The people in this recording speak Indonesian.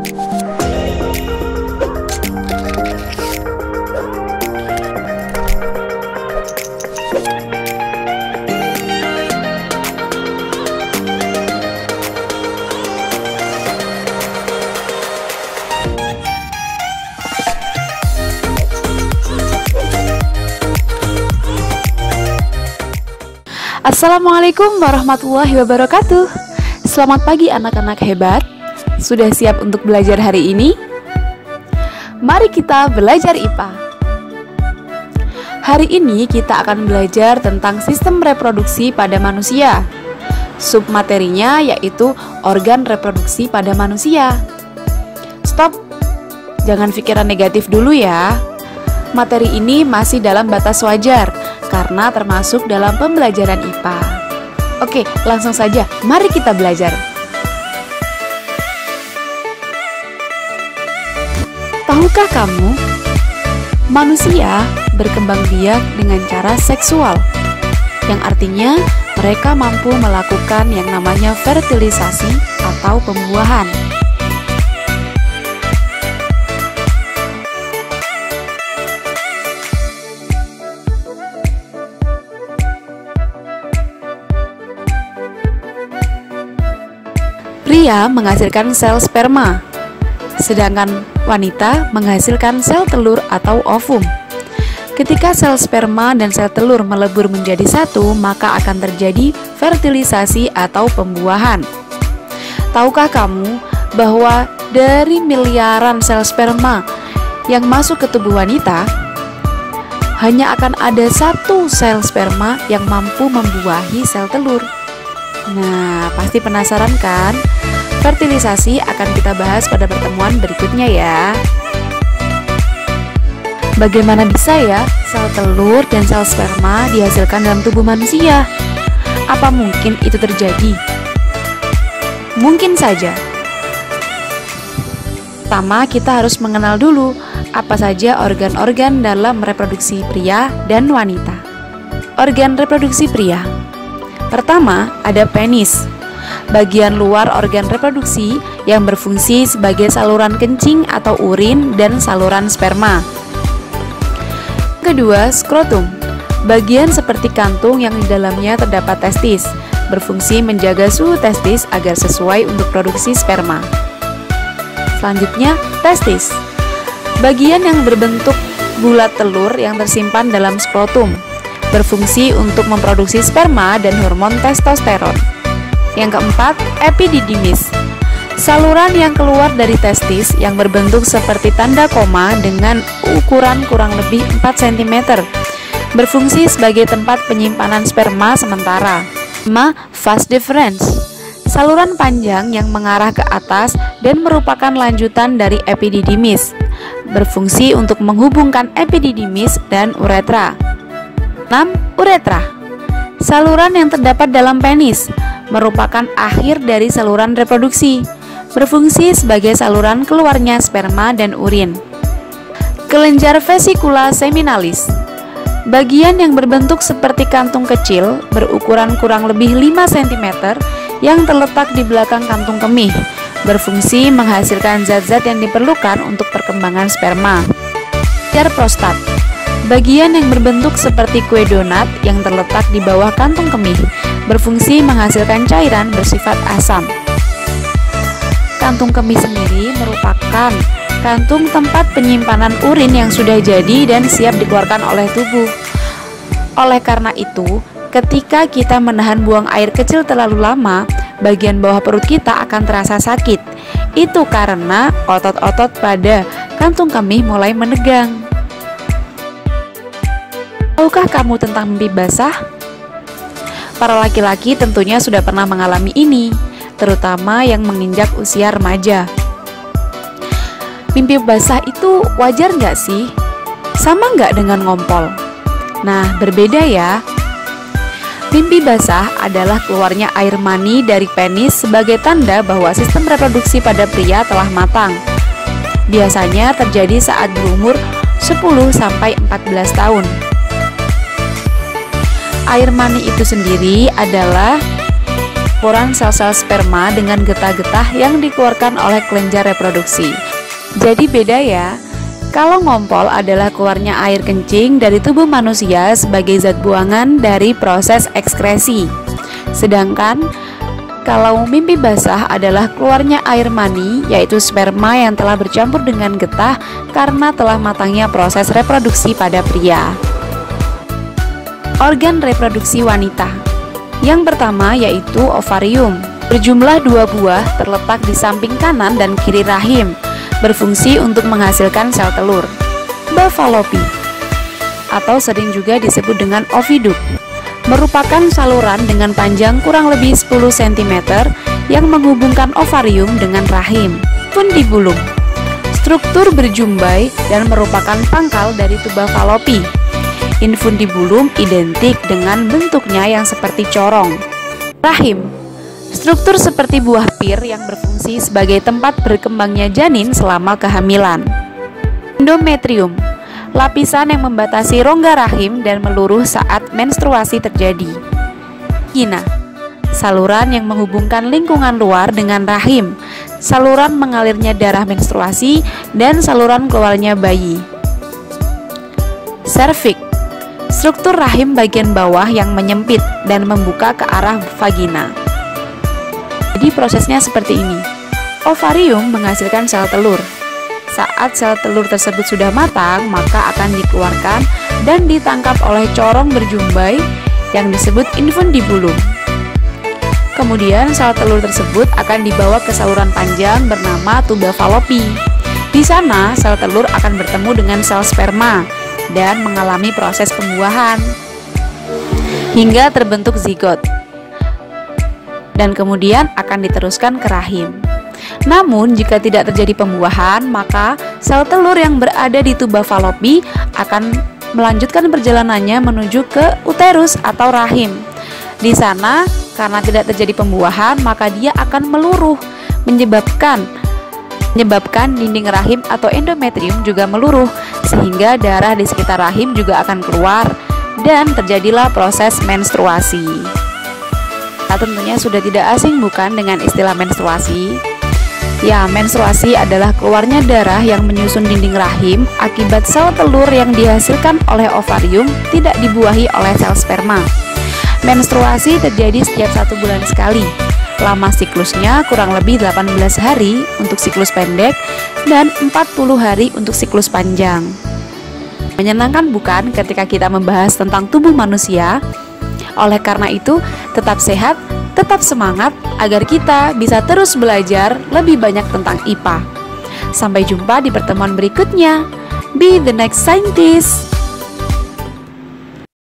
Assalamualaikum warahmatullahi wabarakatuh. Selamat pagi anak-anak hebat. Sudah siap untuk belajar hari ini? Mari kita belajar IPA. Hari ini kita akan belajar tentang sistem reproduksi pada manusia. Submaterinya yaitu organ reproduksi pada manusia. Stop, jangan pikiran negatif dulu ya. Materi ini masih dalam batas wajar karena termasuk dalam pembelajaran IPA. Oke, langsung saja, mari kita belajar. Tahukah kamu, manusia berkembang biak dengan cara seksual, yang artinya mereka mampu melakukan yang namanya fertilisasi atau pembuahan. Pria menghasilkan sel sperma, sedangkan wanita menghasilkan sel telur atau ovum. Ketika sel sperma dan sel telur melebur menjadi satu, maka akan terjadi fertilisasi atau pembuahan. Tahukah kamu bahwa dari miliaran sel sperma yang masuk ke tubuh wanita, hanya akan ada satu sel sperma yang mampu membuahi sel telur? Nah, pasti penasaran kan? Fertilisasi akan kita bahas pada pertemuan berikutnya ya. Bagaimana bisa ya sel telur dan sel sperma dihasilkan dalam tubuh manusia? Apa mungkin itu terjadi? Mungkin saja. Pertama, kita harus mengenal dulu apa saja organ-organ dalam reproduksi pria dan wanita. Organ reproduksi pria. Pertama, ada penis, bagian luar organ reproduksi yang berfungsi sebagai saluran kencing atau urin dan saluran sperma. Kedua, skrotum, bagian seperti kantung yang di dalamnya terdapat testis, berfungsi menjaga suhu testis agar sesuai untuk produksi sperma. Selanjutnya, testis, bagian yang berbentuk bulat telur yang tersimpan dalam skrotum, berfungsi untuk memproduksi sperma dan hormon testosteron. Yang keempat, epididymis, saluran yang keluar dari testis yang berbentuk seperti tanda koma dengan ukuran kurang lebih 4 cm, berfungsi sebagai tempat penyimpanan sperma sementara. 5. Vas deferens, saluran panjang yang mengarah ke atas dan merupakan lanjutan dari epididymis, berfungsi untuk menghubungkan epididymis dan uretra. 6. Uretra, saluran yang terdapat dalam penis, merupakan akhir dari saluran reproduksi, berfungsi sebagai saluran keluarnya sperma dan urin. Kelenjar vesicula seminalis, bagian yang berbentuk seperti kantung kecil berukuran kurang lebih 5 cm yang terletak di belakang kantung kemih, berfungsi menghasilkan zat-zat yang diperlukan untuk perkembangan sperma. Kelenjar prostat, bagian yang berbentuk seperti kue donat yang terletak di bawah kantung kemih, berfungsi menghasilkan cairan bersifat asam. Kantung kemih sendiri merupakan kantung tempat penyimpanan urin yang sudah jadi dan siap dikeluarkan oleh tubuh. Oleh karena itu, ketika kita menahan buang air kecil terlalu lama, bagian bawah perut kita akan terasa sakit. Itu karena otot-otot pada kantung kemih mulai menegang. Tahukah kamu tentang mimpi basah? Para laki-laki tentunya sudah pernah mengalami ini, terutama yang menginjak usia remaja. Mimpi basah itu wajar nggak sih? Sama nggak dengan ngompol? Nah, berbeda ya. Mimpi basah adalah keluarnya air mani dari penis sebagai tanda bahwa sistem reproduksi pada pria telah matang. Biasanya terjadi saat berumur 10-14 tahun. Air mani itu sendiri adalah pengempuran sel-sel sperma dengan getah-getah yang dikeluarkan oleh kelenjar reproduksi. Jadi beda ya. Kalau ngompol adalah keluarnya air kencing dari tubuh manusia sebagai zat buangan dari proses ekskresi. Sedangkan kalau mimpi basah adalah keluarnya air mani, yaitu sperma yang telah bercampur dengan getah karena telah matangnya proses reproduksi pada pria. Organ reproduksi wanita. Yang pertama yaitu ovarium. Berjumlah 2 buah terletak di samping kanan dan kiri rahim, berfungsi untuk menghasilkan sel telur. Tuba Fallopi atau sering juga disebut dengan oviduk merupakan saluran dengan panjang kurang lebih 10 cm yang menghubungkan ovarium dengan rahim. Fundibulum, struktur berjumbai dan merupakan pangkal dari tuba Fallopi. Infundibulum identik dengan bentuknya yang seperti corong. Rahim, struktur seperti buah pir yang berfungsi sebagai tempat berkembangnya janin selama kehamilan. Endometrium, lapisan yang membatasi rongga rahim dan meluruh saat menstruasi terjadi. Vagina, saluran yang menghubungkan lingkungan luar dengan rahim, saluran mengalirnya darah menstruasi, dan saluran keluarnya bayi. Serviks, struktur rahim bagian bawah yang menyempit dan membuka ke arah vagina. Jadi prosesnya seperti ini. Ovarium menghasilkan sel telur. Saat sel telur tersebut sudah matang, maka akan dikeluarkan dan ditangkap oleh corong berjumbai yang disebut infundibulum. Kemudian sel telur tersebut akan dibawa ke saluran panjang bernama tuba Fallopi. Di sana sel telur akan bertemu dengan sel sperma dan mengalami proses pembuahan hingga terbentuk zigot, dan kemudian akan diteruskan ke rahim. Namun jika tidak terjadi pembuahan, maka sel telur yang berada di tuba Fallopi akan melanjutkan perjalanannya menuju ke uterus atau rahim. Di sana karena tidak terjadi pembuahan, maka dia akan meluruh, menyebabkan dinding rahim atau endometrium juga meluruh, sehingga darah di sekitar rahim juga akan keluar dan terjadilah proses menstruasi. Nah, tentunya sudah tidak asing bukan dengan istilah menstruasi? Ya, menstruasi adalah keluarnya darah yang menyusun dinding rahim akibat sel telur yang dihasilkan oleh ovarium tidak dibuahi oleh sel sperma. Menstruasi terjadi setiap 1 bulan sekali. Lama siklusnya kurang lebih 18 hari untuk siklus pendek dan 40 hari untuk siklus panjang. Menyenangkan bukan ketika kita membahas tentang tubuh manusia? Oleh karena itu, tetap sehat, tetap semangat agar kita bisa terus belajar lebih banyak tentang IPA. Sampai jumpa di pertemuan berikutnya. Be the next scientist.